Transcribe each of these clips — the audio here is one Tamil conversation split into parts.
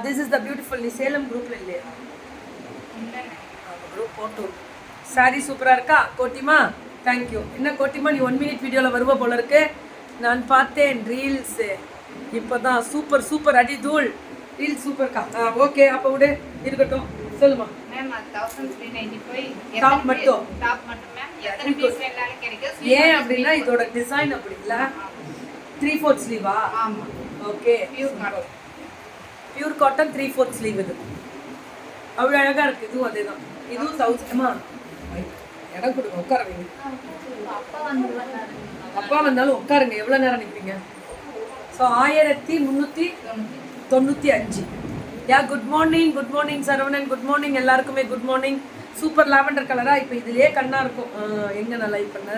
This is the beautiful. நீ சேலம் குரூப்ல இல்லையா? குரூப் போட்டு சாரி சூப்பராக இருக்கா கோட்டிமா? தேங்க்யூ. என்ன கோட்டிமா நீ 1 minute வீடியோவில் வருவ போல இருக்கு. நான் பார்த்தேன் ரீல்ஸு இப்போ தான். சூப்பர் சூப்பர் அடி தூள். ரீல்ஸ் சூப்பர்க்கா. ஓகே அப்போ விடு இருக்கட்டும். சொல்லுமா மேம். 1395 டாப் மட்டும். டாப் மட்டும் மேம். எத்தனை பீஸ் வேணாலும் கிடைக்கும். ஏன் அப்படின்னா இதோட டிசைன் அப்படி இல்ல. 3/4 ஸ்லீவா? ஆமா. Okay pure cotton. Pure cotton 3/4 sleeve. இது அவ்வளோ அழகா இருக்கு. இதுவும் அதே தான். இதுவும் 1000. இடம் கொடுங்க உட்கார வைங்க. அப்பா வந்தாலும் உட்காருங்க. எவ்வளோ நேரம் நிற்பீங்க? So 1395. Yeah good morning. Good morning Saravanan. Good morning எல்லாருக்குமே. Good morning. சூப்பர் லாவெண்டர் கலரா. இப்போ இதுலயே கண்ணா இருக்கும். எங்க நான் லைக் பண்ண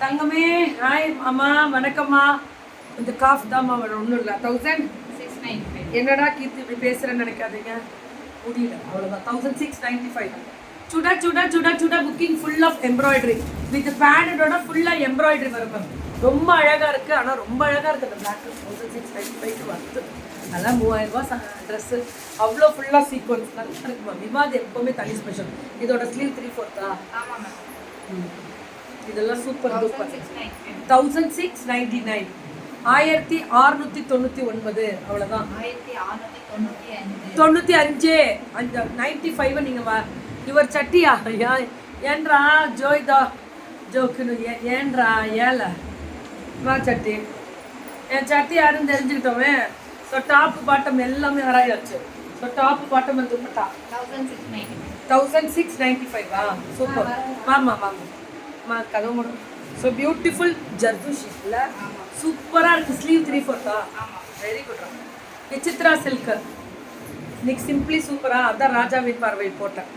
தங்கமே. ஹாய் அம்மா வணக்கம்மா. இந்த காஃப் தாம்மா ஒன்றும் இல்லை. 1695. என்னடா கீர்த்தி இப்படி பேசுறேன்னு நினைக்காதீங்க. முடியல அவ்வளோதான். 1695. சுடா சுடா சுடா சுடா booking full of embroidery with பேடடோட ஃபுல்லாக எம்ப்ராய்டரி வரும். ரொம்ப அழகாக இருக்குது. ஆனால் ரொம்ப அழகாக இருக்குது அந்த பிளாக். 1695 வருது. அதான் 3000 ரூபா ட்ரெஸ்ஸு. அவ்வளோ ஃபுல்லாக சீக்வன்ஸ் நல்லா இருக்குமா. விவாத் எப்போவுமே தனி ஸ்பெஷல். இதோட ஸ்லீவ் 3/4. ஆமா மேம். இதெல்லாம் சூப்பர் டூப்பர். 1699. 1699. அவ்வளோதான். 1695. அந்த 95 நீங்கள் இவர் சட்டியா ஏன்றா ஜோய்தா ஜோக்குன்னு ஏன்றா ஏல வா சட்டி. என் சட்டி யாருன்னு தெரிஞ்சுக்கிட்டோமே. ஸோ டாப்பு பாட்டம் எல்லாமே ஆராயாச்சு. ஸோ டாப்பு பாட்டம் வந்து 1695. சூப்பர். வாமா வாமா கதவு மூடும். ஸோ பியூட்டிஃபுல் ஜர்தூஷி இல்லை? சூப்பராக இருக்குது. Sleeve 3/4. Very good. Vichitra silk. இன்னைக்கு சிம்பிளி சூப்பராக. அதான் ராஜாவின் பார்வை போட்டேன்.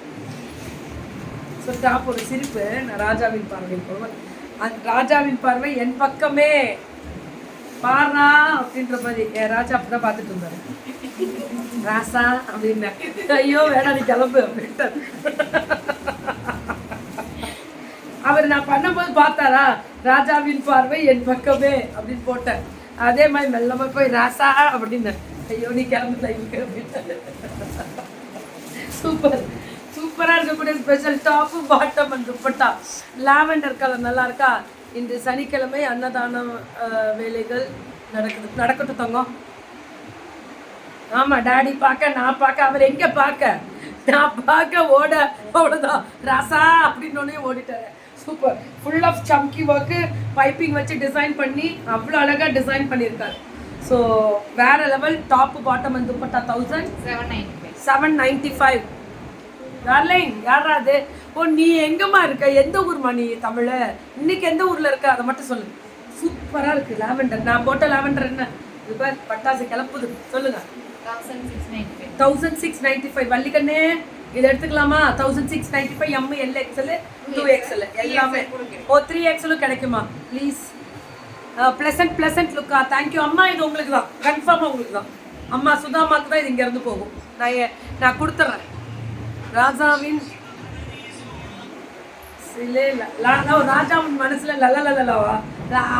ஸோ டாப் ஒரு சிரிப்பு. நான் ராஜாவின் பார்வை போவேன். அந்த ராஜாவின் பார்வை என் பக்கமே பாரா அப்படின்ற மாதிரி. என் ராஜா அப்படிதான் பார்த்துட்டு இருந்தாரு. ராசா அப்படின்னு. ஐயோ வேணாம் நீ கிளம்பு அப்படின்ட்டு அவர் நான் பண்ணும்போது பார்த்தாரா ராஜாவின் பார்வை என் பக்கமே அப்படின்னு போட்டேன். அதே மாதிரி மெல்லமாக போய் ராசா அப்படின்னு. ஐயோ நீ கிளம்பு லைவுக்கு அப்படின்னு. சூப்பர் சூப்பராக இருக்கக்கூடிய special top bottom and dupatta. Lavender colour நல்லா இருக்கா? இன்று சனிக்கிழமை அன்னதான வேலைகள் நடக்கட்டும் தங்கம். ஆமாம் டாடி பார்க்க நான் பார்க்க அவர் எங்கே பார்க்க நான் பார்க்க ஓடதான் ராசா அப்படின்னு ஓடிட்டாரு. சூப்பர். ஃபுல் ஆஃப் சம்கி ஒர்க்கு பைப்பிங் வச்சு டிசைன் பண்ணி அவ்வளோ அழகாக டிசைன் பண்ணியிருக்காரு. ஸோ வேற level. Top bottom and dupatta 1795. Darling யாரா அது? ஓ நீ எங்கம்மா இருக்க? எந்த ஊர்மா நீ? தமிழ். இன்னைக்கு எந்த ஊரில் இருக்க அதை மட்டும் சொல்லு. சூப்பராக இருக்குது லாவெண்டர். நான் போட்ட லாவெண்டர் என்ன இது பார் பட்டாசு கிளப்புது. சொல்லுங்க. 1695. வள்ளிக்கண்ணே இதை எடுத்துக்கலாமா? 1695. எம் எல் எக்ஸ்எல் 2XL எல்லாமே. ஓ 3XL கிடைக்குமா ப்ளீஸ்? ப்ளசன்ட் லுக்கா. தேங்க்யூ அம்மா. இது உங்களுக்கு தான் கன்ஃபார்மாக உங்களுக்கு தான். அம்மா சுதாமாக்கு தான் இது இங்கேருந்து போகும். நான் கொடுத்துட்றேன். ராஜாவின் ராஜாவின் மனசுல லலலலவா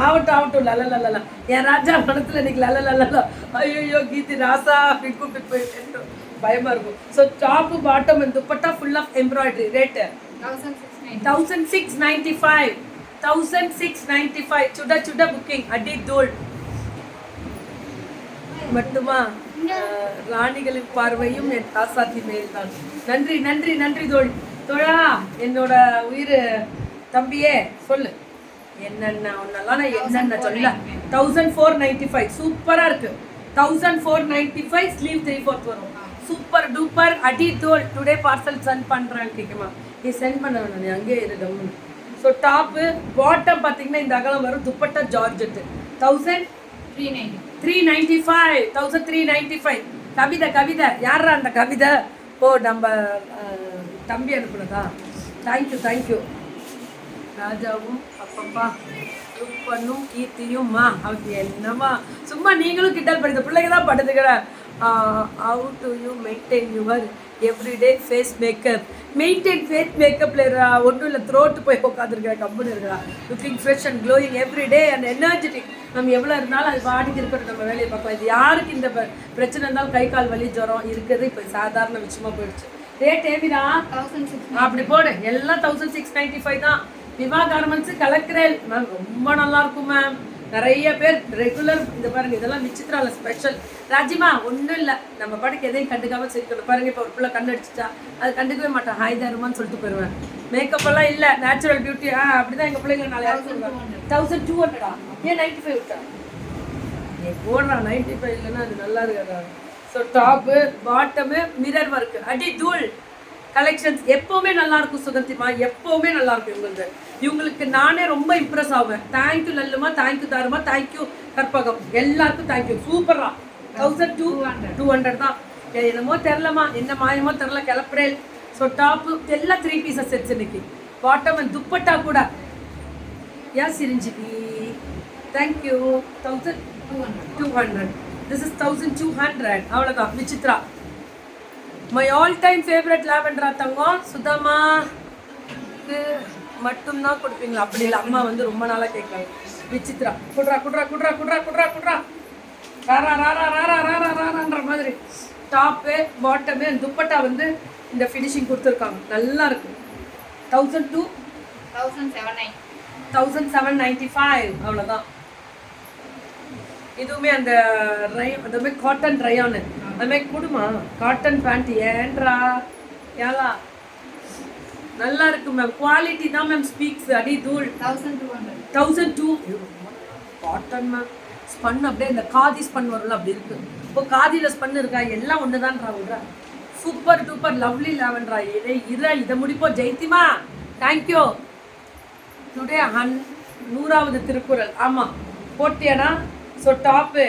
ஆகட்டும் லலலலா. என் ராஜா மனசுல இன்னைக்கு லலலலா. ஐயோ கீதி ராசா அப்படின்னு கூப்பிட்டு போயிட்டு பயமா இருக்கும். So top bottom and dupatta full of embroidery. Rate 1695. 1695. சுட சுட புக்கிங் அடி தூள் மட்டுமா. ராணிகளின் பார்வையும் என் தாசாத்தி மேல் தான். நன்றி நன்றி நன்றி தோழி. தோழா என்னோட உயிர் தம்பியே சொல்லு என்னென்ன ஒன்னெல்லாம் நான் என்னென்ன சொல்ல. 1495. சூப்பராக இருக்கு. 1495. ஸ்லீவ் 3/4 வரும். சூப்பர் டூப்பர் அடி தோல். டுடே பார்சல் சென்ட் பண்ணுறேன் கேட்குமா? நீ சென்ட் பண்ண வேணும். நீ அங்கேயே இரு டம்னு. ஸோ டாப்பு பாட்டம் பார்த்தீங்கன்னா இந்த அகலம் வரும். துப்பட்டா ஜார்ஜெட்டு 1395. 1395. கவிதை யாரா அந்த கவிதை? ஓ நம்ம தம்பி அனுப்புனதா? தேங்க்யூ. ராஜாவும் அப்பப்பா லுக் பண்ணும் கீர்த்தியும்மா அவங்க என்னம்மா சும்மா நீங்களும் கிண்டல் பண்ணி. இந்த பிள்ளைங்க தான் படுத்துக்கிற how do you maintain your everyday face makeup? Maintain face மேக்கப்பில் இருக்கா ஒன்றும் இல்லை, த்ரோட்டு போய் உட்காந்துருக்கா கம்பெனி இருக்கா, looking fresh and glowing every day and energetic. நம்ம எவ்வளோ இருந்தாலும் அது பாடிக்கு இருக்கட்டும், நம்ம வேலையை பார்க்கலாம். இது யாருக்கு இந்த பிரச்சனை இருந்தாலும் கை கால் வலி ஜுரம் இருக்கிறது இப்போ சாதாரண விஷயமா போயிடுச்சு. ரேட் ஏவிடா 1695. அப்படி போடு, எல்லாம் 1695 தான். விவா கார்மெண்ட்ஸு கலக்கிறேன் மேம், ரொம்ப நல்லா இருக்கும் மேம். நிறைய பேர் ரெகுலர் இந்த பாருங்க, இதெல்லாம் விசித்ரால ஸ்பெஷல். ராஜிமா ஒன்றும் இல்லை, நம்ம பாட்டுக்கு எதையும் கண்டுக்காம சிரிக்கணும். பாருங்க, இப்போ ஒரு பிள்ளை கண்ணு அடிச்சிட்டா அது கண்டுக்கவே மாட்டேன், ஹாய் தருமான்னு சொல்லிட்டு போயிடுவேன். மேக்கப் எல்லாம் இல்லை, நேச்சுரல் பியூட்டி. அப்படிதான் எங்கள் பிள்ளைங்க நாளை 1200. ஏன் 95 விட்டா? ஏன் போடுறா 95 இல்லைன்னா அது நல்லா இருக்காதா? So top bottom mirror work அடி தூள் கலெக்ஷன்ஸ் எப்போவுமே நல்லா இருக்கும் சுகந்திமா, எப்போவுமே நல்லா இருக்கும் இவங்களுக்கு. இவங்களுக்கு நானே ரொம்ப இம்ப்ரெஸ் ஆவேன். தேங்க்யூ லல்லுமா, தேங்க்யூ தாருமா, தேங்க்யூ கற்பகம், எல்லாருக்கும் தேங்க்யூ. சூப்பரா 1200 தான். என்னமோ தெரிலமா, என்ன மாயமோ தெரில, கிளப்புறேன். ஸோ டாப்பு எல்லாம் 3 பீசஸ் செட்ஸ் இன்னைக்கு. பாட்டம் அண்ட் துப்பட்டா கூட. யா சிரிஞ்சிபி தேங்க்யூ. 1200. This is 1200. அவ்வளோதான். Vichitra my all time favourite லாவெண்டரா தங்கம். சுதமாக்கு மட்டும்தான் கொடுப்பீங்களா? அப்படி இல்லை, அம்மா வந்து ரொம்ப நாளாக கேட்குறாங்க. விசித்ரா குட்ரா குட்ரா குட்ரா குட்ரா குட்ரா குட்ரா ராரா ராரா ராரா ராரா ராரான்ற மாதிரி டாப்பு பாட்டமு துப்பட்டா வந்து இந்த ஃபினிஷிங் கொடுத்துருக்காங்க, நல்லா இருக்கு. 1795. அவ்வளோதான். இதுவுமே அந்த அதுவுமே காட்டன் ரயானு அதுமாதிரி கொடுமா. காட்டன் பேண்ட் ஏன்றா ஏலா நல்லா இருக்கு மேம். குவாலிட்டி தான் மேம் ஸ்பீக்ஸ். அடி தூள் 1200. Cotton ma'am. ஸ்பன் அப்படியே இந்த காதி ஸ்பன் வரும்ல அப்படி இருக்கு. இப்போ காதியில் ஸ்பன் இருக்கா, எல்லாம் ஒன்று தான்றா விட்றா. சூப்பர் டூப்பர் லவ்லி லாவெண்டரா. இதை முடிப்போம் ஜெயந்திமா. தேங்க்யூ. டுடே 100வது திருக்குறள். ஆமாம் போட்டியானா. ஸோ டாப்பு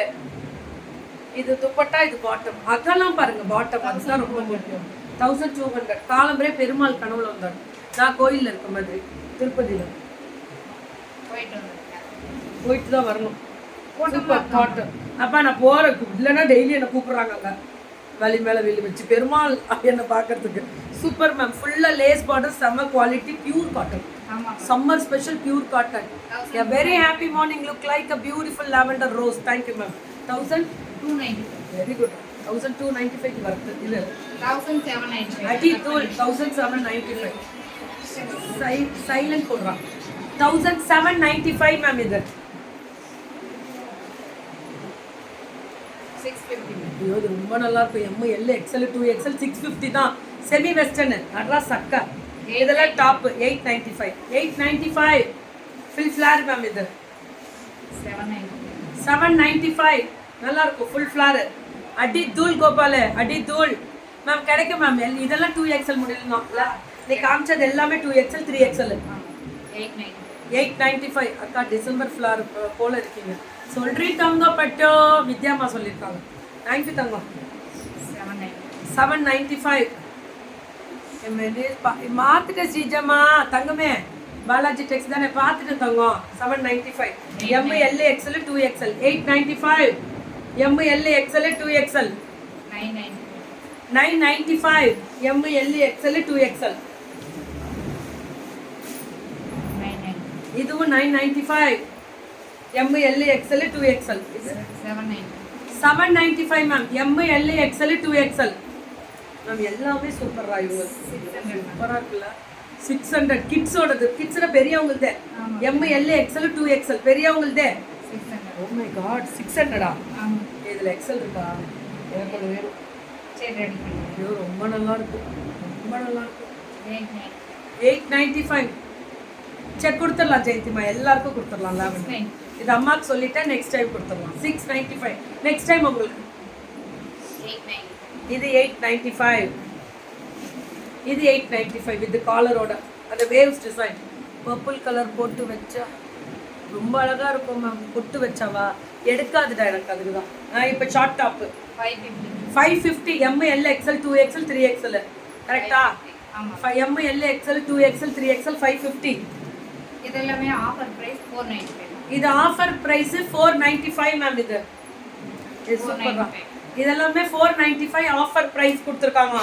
இது துப்பட்டா, இது பாட்டம். அதெல்லாம் பாருங்க பாட்டம், அதுதான் ரொம்ப முக்கியம். 1200. காலம்பரே பெருமாள் கனவுல வந்தார். நான் கோயிலில் இருக்க மாதிரி திருப்பதியில் போயிட்டு தான் வரணும். Super cotton. அப்பா நான் போகிறேன், இல்லைன்னா டெய்லி என்னை கூப்பிட்றாங்க வலி மேலே வெளியே வச்சு பெருமாள் என்னை பார்க்கறதுக்கு. Super ma'am. ஃபுல்லாக லேஸ் பார்டர், செம்ம quality, pure cotton. Summer special pure cotton. A very happy morning, look like a beautiful lavender rose. Thank you ma'am. 1290. Very good. 1295 வருது இல்ல. 1795. அடி தூள் 1795. சைலண்ட் போடுறா. 1795 மேம். இது 650. ஐயோ இது ரொம்ப நல்லா இருக்கும். ML XL 2XL 650 தான். செமி வெஸ்டர்ன் அட்ரா சக்கா. இதெல்லாம் டாப் 895. 895 full flower ma'am. இது 795 நல்லா இருக்கும் ஃபுல் ஃப்ளார். அடி தூள் கோபால், அடி தூள் மேம். கிடைக்கும் மேம். இதெல்லாம் 2XL முடியலாம் இல்லை, நீ காமிச்சது எல்லாமே 2XL 3XL. 895. அக்கா டிசம்பர் ஃப்ளார் போல இருக்கீங்க. சொல்றீ தங்கம் பட்டோ வித்யாமா சொல்லியிருக்காங்க. தேங்க்யூ தங்கம். 795. மாத்துக்க ஸ்ரீஜம்மா தங்கமே. பாலாஜி டெக்ஸ் தானே பார்த்துட்டு தங்கம். 795. ML XL 2XL 895. ML XL 2XL 995. ML XL 2XL இதுவும் 995. ML XL 2XL 795 ma'am. ML XL 2XL ma'am. எல்லாமே சூப்பரா இவங்க சூப்பரா இருக்குல்ல. 600 கிட்ஸோடது. கிட்ஸ்ல பெரியவங்களுதே. ML XL 2XL பெரியவங்களுதே. Oh my god 600. இதுல XL இருக்கா? எனக்கு ஒன்று வேணும். ஐயோ ரொம்ப நல்லா இருக்கு, ரொம்ப நல்லா இருக்கு. 895. செக் கொடுத்துடலாம் ஜெயந்திமா, எல்லாருக்கும் கொடுத்துடலாம். இது அம்மாவுக்கு சொல்லிட்டேன், நெக்ஸ்ட் டைம் கொடுத்துடலாம். 695 நெக்ஸ்ட் டைம் உங்களுக்கு. இது 895. இது 895 இது காலரோட அந்த வேவ்ஸ் டிசைன். பர்பிள் கலர் போட்டு வச்சா ரொம்ப அழகா இருக்கும் மேம். பொட்டு வச்சாவா எடுக்காதுடா எனக்கு, அதுக்கு தான். இப்போ short top 550. ML XL 2XL 3XL கரெக்டா? ML XL 2XL 3XL 550. இதெல்லாமே ஆஃபர் பிரைஸ் 495. இது ஆஃபர் பிரைஸ் 495 மேம். இது சூப்பரா இதெல்லாமே 495 ஆஃபர் ப்ரைஸ் கொடுத்துருக்காங்க.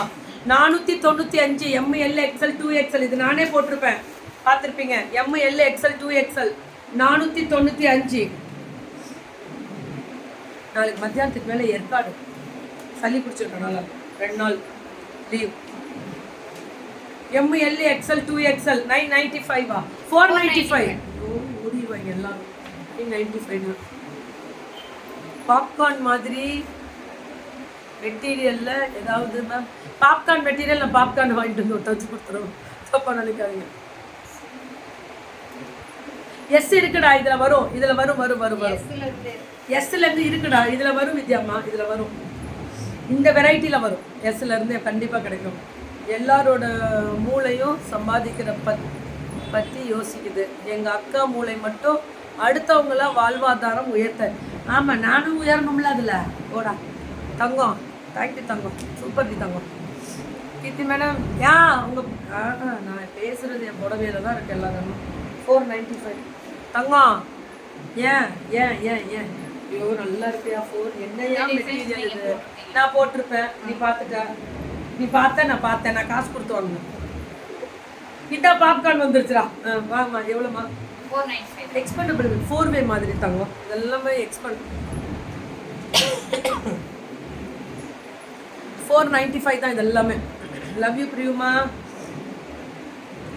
495 ML XL 2XL. இது நானே போட்டிருப்பேன், பார்த்துருப்பீங்க. ML XL 2XL 495. நாளைக்கு மத்தியானத்துக்கு மேலே ஏற்காடு சளி பிடிச்சிருக்கனால 2 நாள் லீவ். ML XL 2XL 995 495. ஓடிவாங்க எல்லாரும் 995. பாப்கார்ன் மாதிரி மெட்டீரியல்ல ஏதாவது மேம், பாப்கார்ன் மெட்டீரியல்ல பாப்கார்ன் வாங்கிட்டு வந்து தச்சு கொடுத்துருவோம், தப்பா நினைக்காதீங்க. எஸ் இருக்குடா, இதுல வரும், இதுல வரும் வரும் வரும் வரும். எஸ்ல இருந்து இருக்குடா, இதுல வரும் வித்யாம்மா, இதுல வரும். இந்த வெரைட்டில வரும். எஸ்ல இருந்து கண்டிப்பா கிடைக்கும். எல்லாரோட மூளையும் சம்பாதிக்கிற பத்தி யோசிக்குது. எங்க அக்கா மூளை மட்டும் அடுத்தவங்கள வாழ்வாதாரம் உயர்த்த. ஆமா, நானும் உயரணும்ல அதுல. ஓடா தங்கம், தேங்க்யூ தங்கம், சூப்பர் டி தங்கம். கீர்த்தி மேடம், உங்க நான் பேசுறது என் புடவையில தான் இருக்கு எல்லாரும். 495 தங்கம். ஏன் ஏன் ஏன் ஏன் ஐயோ நல்லா இருக்கியா? 4 என்னையா மெட்டீரியல் இது? நான் போட்டிருப்பேன், நீ பார்த்துட்ட, நீ பார்த்த, நான் பார்த்தேன், நான் காசு கொடுத்து வாங்கணும். கிட்டா பாப்கார்ன் வந்துருச்சுடா. வாங்கம்மா, எவ்வளோம்மா? 495. எக்ஸ்பெண்டபிள் 4-வே மாதிரி தங்கம். இதெல்லாமே எக்ஸ்பெண்ட் 495 தான் இது எல்லாமே. லவ் யூ பிரியுமா.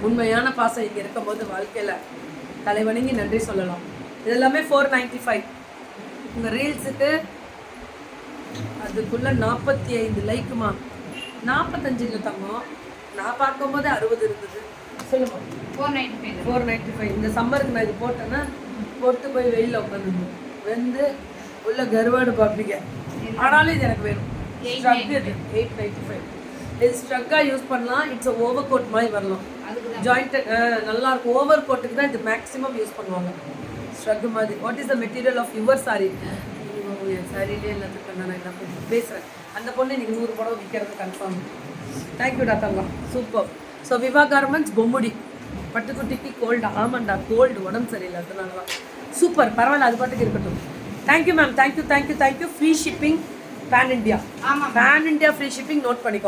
உண்மையான பாசம் இங்கே இருக்கும்போது வாழ்க்கையில் தலைவணங்கி நன்றி சொல்லலாம். இதெல்லாமே 495. உங்கள் ரீல்ஸுக்கு அதுக்குள்ளே 45 லைக்குமா? 45 தங்கம். நான் பார்க்கும்போதே 60 இருந்தது. சொல்லுமா. 495. இந்த சம்மருக்கு நான் இது போட்டேன்னா போட்டு போய் வெயிலில் உட்காந்துருந்தேன். வந்து உள்ள கருவாடு பார்ப்பீங்க. ஆனாலும் இது எனக்கு வேணும். ஸ்ட்ரக் இது 895. இது ஸ்ட்ரக்காக யூஸ் பண்ணலாம். இட்ஸ் ஓவர் கோட் மாதிரி வரலாம். ஜாயிண்ட் நல்லா இருக்கும். ஓவர் கோட்டுக்கு தான் இது மேக்ஸிமம் யூஸ் பண்ணுவாங்க. ஸ்ட்ரக் மாதிரி. What is the material of your sari? என் சாரிலே எல்லாத்துக்கும் நான் என்ன பேசுகிறேன். அந்த பொண்ணு இன்னைக்கு 100 புடவை விற்கிறது கன்ஃபார்ம். தேங்க்யூடா தங்கம், super. So Viva garments Pommudi. பட்டுக்குட்டிக்கு கோல்டு. ஆமாண்டா, கோல்டு, உடம்பு சரியில்லை, அதனால தான். சூப்பர், பரவாயில்ல, அது பாட்டுக்கு இருக்கட்டும். Thank you ma'am, thank you thank you thank you. Free shipping pan India. Pan India free shipping note பண்ணிக்கோங்க.